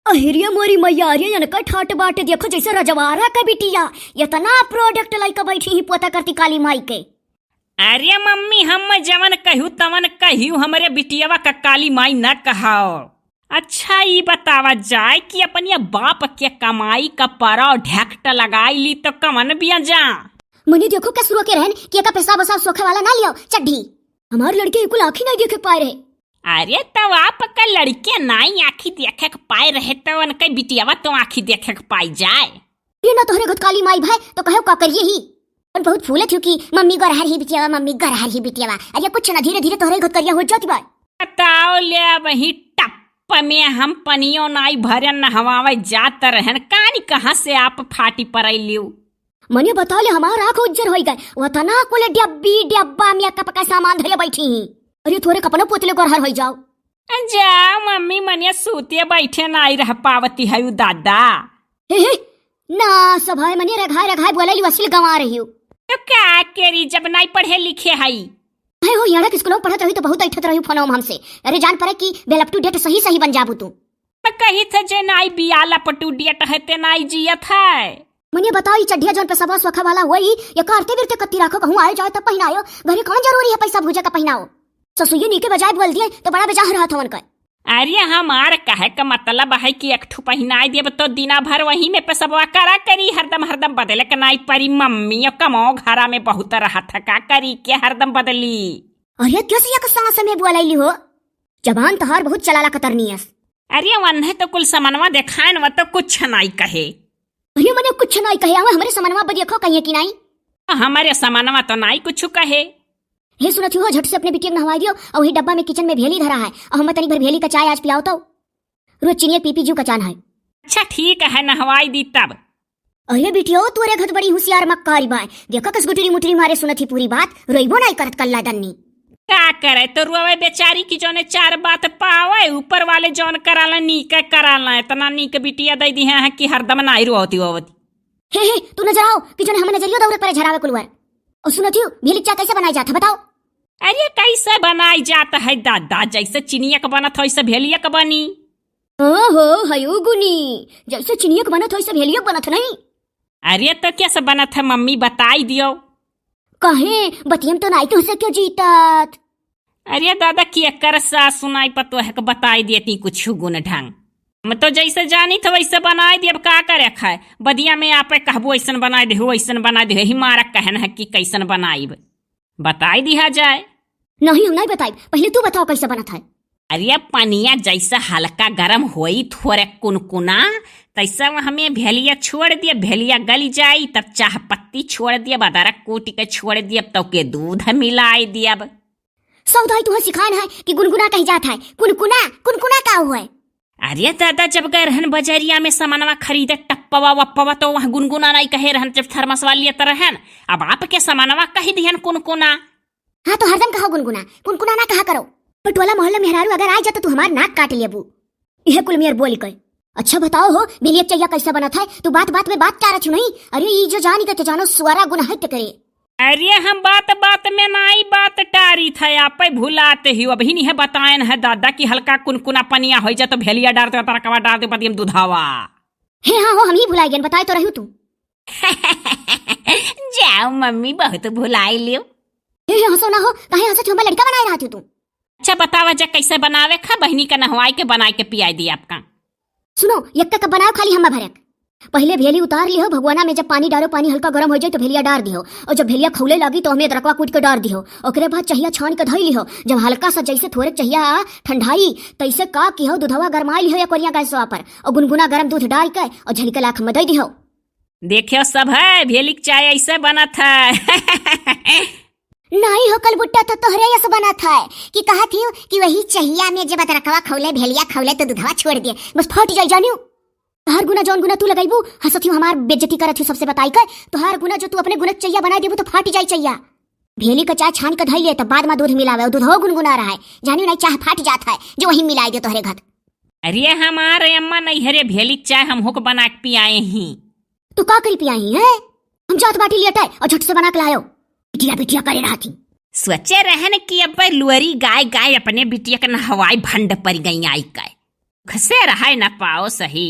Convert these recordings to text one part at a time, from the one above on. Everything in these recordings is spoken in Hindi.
अहिरिया मोरी मैया अरे इनका ठाट बाटे देखो जैसे रजवारा का बिटिया इतना प्रोडक्ट लाइक बैठी ही पोता करती काली माई के। अरे मम्मी हम जवन कहू तवन कहू हमरे बिटियावा का काली माई न कहाओ। अच्छा ये बतावा जाए कि अपनिया बाप के कमाई का पराव ढेकट लगाई ली तो कमन बिया जा। मनी देखो क्या शुरू के रहन कि का पैसा बसा सोखे वाला ना लियो चड्ढी हमारे लड़के कुल आँखी नहीं देखे पाए रहे। अरे तब आप का लड़के नाई आँखी देखे पाए रहे तो उनके बिटियावा तो आँखी देखे पाई जाए। ये ना तोहरे घट काली माई भाई तो कहो का करिए ही और बहुत फूले थी कि मम्मी गरहर ही बिटियावा मम्मी गरहर ही बिटियावा। अरे कुछ ना धीरे धीरे तोहरे घट करिया हो जाती बात। बताओ ले वही टप में हम पनियों नाई भरे नहवावे जात रहन कानी कहाँ से आप फाटी पड़ई लियो। मने बता ले हमारा आँख उज्जर हो गए वतना को ले डब्बी डब्बा में का सामान धरे बैठी ही। अरे थोड़े कपनो पोतले गरहर हो जाओ। जा मम्मी मनिया सूते बैठे नाई रह पावती है दादा। हे ना सब है मने रघाय रघाय बोले वसील गंवा रही हो तो क्या केरी जब नहीं पढ़े लिखे हई। अरे हो यार किसको पढ़त रही तो बहुत ऐठत रही फोन हमसे। अरे जान पड़े कि बेल अप टू डेट सही सही बन जाबू तू। कही थे जे नाई बियाला पटू डेट है ते नाई जियत है। मने बताओ चढ़िया जौन पे सबा सोखा वाला वही या करते बिरते कत्ती राखो कहूं आए जाए तब पहनायो घरे कौन जरूरी है पैसा भूजा का पहनाओ। ससुये नी के बजाय बोल दिए तो बड़ा बेचाह रहा था उनका। अरे हमार कहे का मतलब है कि एक ठू पहनाई देब तो दिना भर वही में पेशवा करा करी हरदम हरदम बदले के नाई परी मम्मी कमो घरा में बहुत रहा था का करी के हरदम बदली। अरे कैसे या का समय बोलैली हो जबान तहार बहुत चलाला कतरनियस। अरे वन्हे तो कुल समनवा देखान व तो कुछ नहीं कहे। अरे मने कुछ नहीं कहे हमारे समनवा बदियो कहिए कि नहीं। हमारे समनवा तो नहीं कुछ कहे। हे सुनत हो झट से अपने बिटिया नहवा दियो और वही डब्बा में किचन में भेली धरा है और हम तनी भर भेली का चाय आज पियाओ तो रोज चीनी पीपी जू का चान है। अच्छा ठीक है नहवाई दी तब। अरे बिटिया तोरे घट बड़ी होशियार मक्कारी बाय देखा कस गुटरी मुटरी मारे सुनत ही पूरी बात रोइबो नहीं करत कल्ला दन्नी। क्या करे तो रोवे बेचारी की जोने चार बात पावे ऊपर वाले जोन कराला नीक कराला इतना नीक बिटिया दे दी है कि हरदम नाई रोती होती। हे तू नजर आओ कि जोने हम नजरियो दौरे पर झरावे कुलवर और सुनत हो भेली चाय कैसे बनाई जाता बताओ। अरे कैसे बनाई जाता है दादा जैसे चिनिया का बनत वैसे भेलिया का बनी। ओहो हयो गुनी जैसे चिनिया का बनत वैसे भेलिया बनत नहीं। अरे तो कैसे बनत है मम्मी बताई दियो। कहे बतियम तो नहीं तो से क्यों जीतात। अरे दादा की कर सा सुनाई पतो है बताई देती कुछ गुण ढंग हम तो जैसे जानी तो वैसे बनाई दी। अब का करे खाए बदिया में आप कहबो ऐसन बना दे वैसन बना दे ही मारा कहन है कि कैसन बनाई बताई दिया जाए। नहीं हम नहीं बताई पहले तू बताओ कैसे बनत है। अरे पनिया जैसा हल्का गरम होई थोड़े कुनकुना तैसा हमें भेलिया छोड़ दिया भेलिया गल जाई तब चाह पत्ती छोड़ दिया अदरक कूट के छोड़ दिया तो के दूध मिलाई दिया। सौदाई तुम्हें सिखाना है कि गुनगुना कहीं जाता है कुनकुना कुनकुना का हुआ है। अरे दादा जब गए रहन बजरिया में सामानवा खरीदे टप्पवा वप्पवा तो वहाँ गुनगुना नहीं कहे रहन जब थर्मस वाली लिए रहन अब आपके सामानवा कही दिहन कुनकुना। हाँ तो हरदम कहो गुनगुना कुनकुना ना कहा करो पटोला मोहल्ला मेहरारू अगर आ जाता तो हमार नाक काट लिया बू यह कुल मेयर बोली कहे। अच्छा बताओ हो भेलिया चाहिए कैसे बना था तू बात बात में बात चाह नहीं। अरे ये जो जानी तो जानो सुअरा गुनाह करे। अरे हम बात बात में नाई बात टारी था आप भूलाते ही अभी नहीं है बतायन है दादा की हल्का कुनकुना पनिया हो जाए तो भेलिया डाल दे तरकवा डाल दे पतियम दुधावा। हे हाँ हो हम ही भुला गए बताए तो रही तू। जाओ मम्मी बहुत भुलाई लियो। हे हंसो ना हो कहे हंसो मैं लड़का बनाए रहा थी तू। अच्छा बतावा जा कैसे बनावे खा बहनी का नहवाई के बनाए के पियाई दी आपका। सुनो यक्का का बनाओ खाली हम भरक पहले भेली उतार लियो भगवाना में जब पानी डालो पानी हल्का गर्म हो जाए तो भेलिया डाल दियो और जब भेलिया खौले लगी तो हमें अदरकवा कूट के डाल दियो ओकरे बाद चाहिए छान के धोई लियो जब हल्का सा जैसे थोड़े चाहिए ठंडाई तैसे का की हो दूधवा गरमाई लियो या कोरिया गैस पर और गुनगुना गर्म दूध डाल के और झलके लाख में दे दियो। देखियो सब है भेली चाय ऐसे बना था। नहीं हो कल बुट्टा तो तोहरे ऐसा बना था कि कहा थी कि वही चाहिए में जब अदरकवा खौले भेलिया खौले तो दूधवा छोड़ दिए बस फट जाई जानियो। हर गुना जौन गुना तू लगाईबू हंसती हमार बेइज्जती करत सब से बताई कर तो हर गुना जो तू अपने गुना चाहिए बना देबू तो फाटी जाई चाहिए। भेली का चाय छान के धई ले तब बाद में दूध मिलावे और दूध हो गुनगुना रहा है जानियो नहीं चाह फाट जाता है जो वही मिलाई दे तोहरे घर। अरे हमारे अम्मा नहीं हरे भेली चाय हम होक बना के पियाए ही तो का करी पियाई है हम जात बाटी लेटा और झट से बना के लायो बिटिया बिटिया करे रहा थी। सोचे रहन कि अब लुअरी गाय गाय अपने बिटिया के नहवाई भंड पर गई आई गाय घसे रहा न पाओ सही,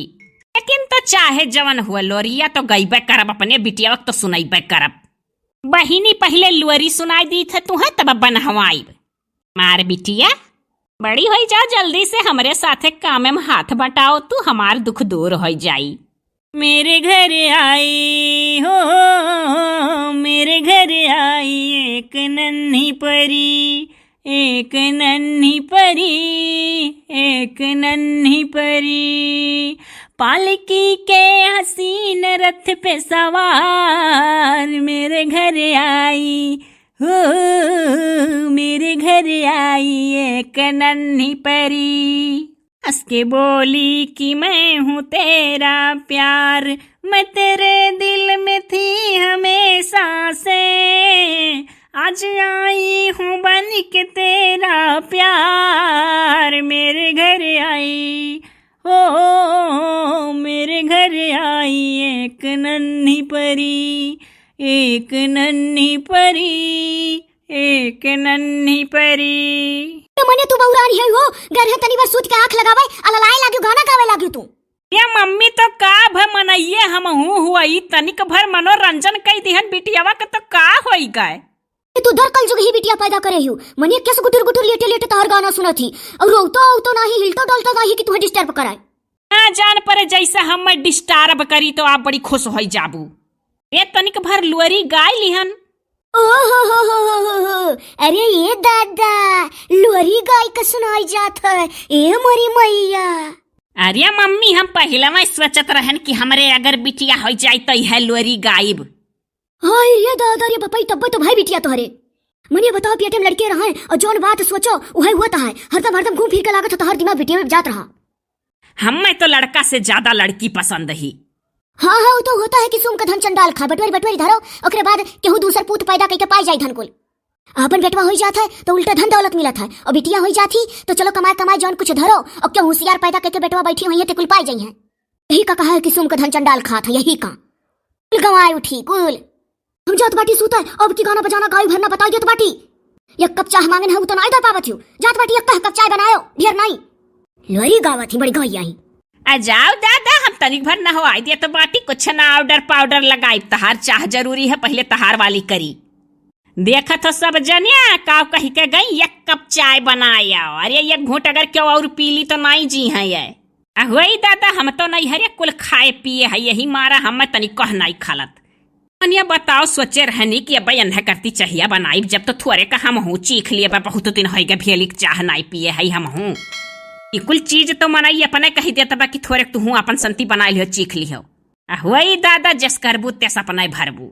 लेकिन तो चाहे जवन हुआ लोरिया तो गईबे करब, अपने बिटिया वक्त तो सुनाइबे करब। बहिनी पहले लोरी सुनाई दी थे तुहे तब बनहवाई। मार बिटिया बड़ी हो जा, जल्दी से हमरे साथे काम में हाथ बटाओ, तू हमार दुख दूर हो जाई। मेरे घर आई हो, मेरे घर आई एक नन्ही परी, एक नन्ही परी, एक नन्ही परी, पालकी के हसीन रथ पे सवार मेरे घर आई हो, मेरे घर आई एक नन्ही परी। हंस के बोली कि मैं हूँ तेरा प्यार, मैं तेरे दिल में थी हमेशा से, आज आई हूँ बन के तेरा प्यार मेरे घर आई हो, मेरे घर आई एक नन्ही परी, एक नन्ही परी, एक नन्ही परी। मने तू बौरानी है हो, घर है तनी बार सूत के आंख लगावे अललाए लागियो, गाना गावे लागियो तू। ये मम्मी तो का भ मनइये हम हुआ ई तनिक भर मनोरंजन कई दिहन बिटियावा के तो का होई गए। तू दर कल जुग ही बिटिया पैदा करे हु, मने कैसे गुटुर गुटुर लेटे लेटे तोहर गाना सुना थी और रोतो नहीं हिलतो डोलतो नहीं कि तुम्हें डिस्टर्ब कराए। ना जान पर जैसा हम डिस्टर्ब करी तो आप बड़ी खुश हो जाबू। ये तनिक भर लोरी गाय लिहन। ओहो, अरे ये दादा लोरी गाय का सुनाई जात है, ए मोरी मैया। अरे मम्मी हम पहले में सोचत रहन कि हमरे अगर बिटिया हो जाए तो यह लोरी गायब। हाय रे दादा रे बपाई तब तो भाई बिटिया तोहरे। मने बताओ पेटे में लड़के रहे और जौन बात सोचो वही होता है, हरदम घूम फिर के लागत तो हर दिमाग बिटिया में जात रहा। हमें तो लड़का से ज्यादा लड़की पसंद ही। हाँ वो तो होता है कि सुम का धन चंडाल खा, बटवारी बटवारी धरो ओकरे बाद केहू दूसर पूत पैदा करके पाई जाई धन कुल। अपन बेटवा हो जाता है तो उल्टा धन दौलत मिलत है, और बिटिया हो जाती तो चलो कमाए कमाए जौन कुछ धरो और क्यों होशियार पैदा करके बेटवा बैठी हुई है तो कुल पाई जाई है। यही का कहा है कि सुम का धन चंडाल खा था, यही का गंवाए उठी कुल। हम जात बाटी सूता अब की गाना बजाना गाय भरना बताई देत बाटी। एक कप चाय मांगन है तो ना दे पावत हूँ, जात बाटी एक कप चाय बनायो ढेर नहीं लोरी गावत ही बड़ी गई आई। जाओ दादा हम तनिक भर न हो आई दिया तो बाटी कुछ ना ऑर्डर पाउडर लगाई, तहार चाह जरूरी है पहले तहार वाली करी। देखा तो सब जनिया काव कही के गई एक कप चाय बनाया, अरे एक घूंट अगर क्यों और पी ली तो नहीं जी है ये। वही दादा हम तो नहीं हरे कुल खाए पिए है, यही मारा हम तनिक कह नहीं खालत। अनिया बताओ सोचे रहनी कि अब अन्न करती चाहिए बनाई, जब तो थोड़े का हम हूँ चीख लिए बहुत दिन हो गए भेलिक चाह नहीं पिए है हम हूँ। ये कुल चीज तो मनाई अपने कही देता बाकी थोड़े तू अपन संती बनाई लियो चीख लियो। वही दादा जस करबू तेस अपना भरबू।